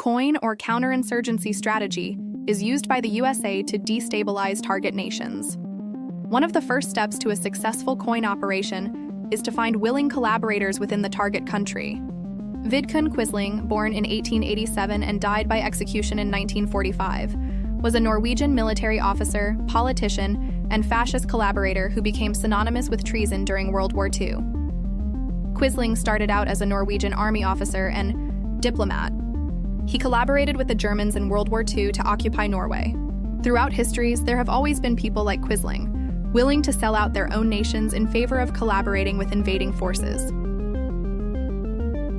COIN, or counterinsurgency strategy, is used by the USA to destabilize target nations. One of the first steps to a successful COIN operation is to find willing collaborators within the target country. Vidkun Quisling, born in 1887 and died by execution in 1945, was a Norwegian military officer, politician, and fascist collaborator who became synonymous with treason during World War II. Quisling started out as a Norwegian army officer and diplomat. He collaborated with the Germans in World War II to occupy Norway. Throughout histories, there have always been people like Quisling, willing to sell out their own nations in favor of collaborating with invading forces.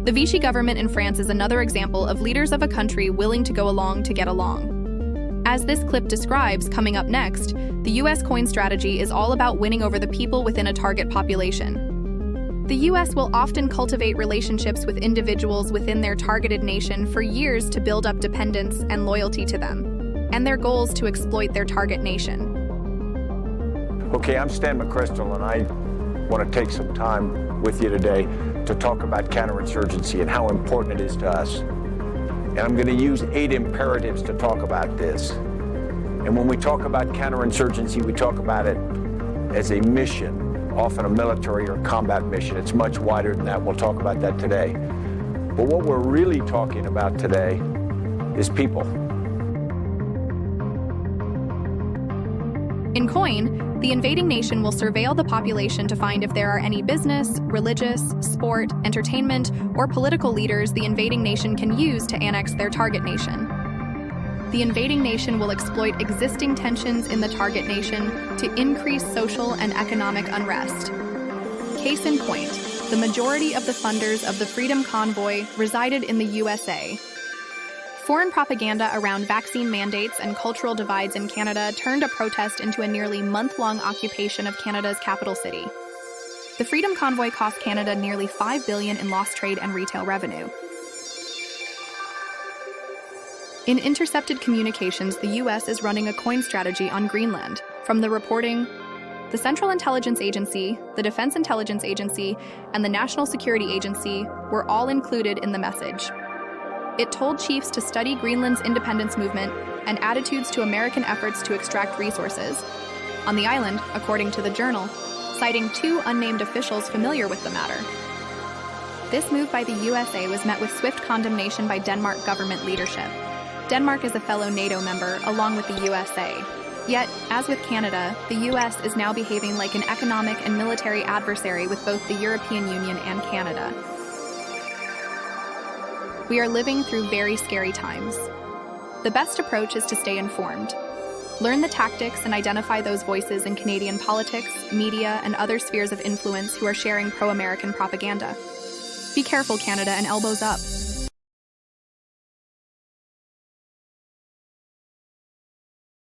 The Vichy government in France is another example of leaders of a country willing to go along to get along. As this clip describes, coming up next, the US COIN strategy is all about winning over the people within a target population. The US will often cultivate relationships with individuals within their targeted nation for years to build up dependence and loyalty to them, and their goals to exploit their target nation. Okay, I'm Stan McChrystal, and I want to take some time with you today to talk about counterinsurgency and how important it is to us. And I'm going to use 8 imperatives to talk about this. And when we talk about counterinsurgency, we talk about it as a mission, often a military or combat mission. It's much wider than that. We'll talk about that today. But what we're really talking about today is people. In COIN, the invading nation will surveil the population to find if there are any business, religious, sport, entertainment, or political leaders the invading nation can use to annex their target nation. The invading nation will exploit existing tensions in the target nation to increase social and economic unrest. Case in point, the majority of the funders of the Freedom Convoy resided in the USA. Foreign propaganda around vaccine mandates and cultural divides in Canada turned a protest into a nearly month-long occupation of Canada's capital city. The Freedom Convoy cost Canada nearly $5 billion in lost trade and retail revenue. In intercepted communications, the U.S. is running a COIN strategy on Greenland. From the reporting, the Central Intelligence Agency, the Defense Intelligence Agency, and the National Security Agency were all included in the message. It told chiefs to study Greenland's independence movement and attitudes to American efforts to extract resources on the island, according to the Journal, citing 2 unnamed officials familiar with the matter. This move by the USA was met with swift condemnation by Denmark government leadership. Denmark is a fellow NATO member, along with the USA. Yet, as with Canada, the US is now behaving like an economic and military adversary with both the European Union and Canada. We are living through very scary times. The best approach is to stay informed. Learn the tactics and identify those voices in Canadian politics, media, and other spheres of influence who are sharing pro-American propaganda. Be careful, Canada, and elbows up.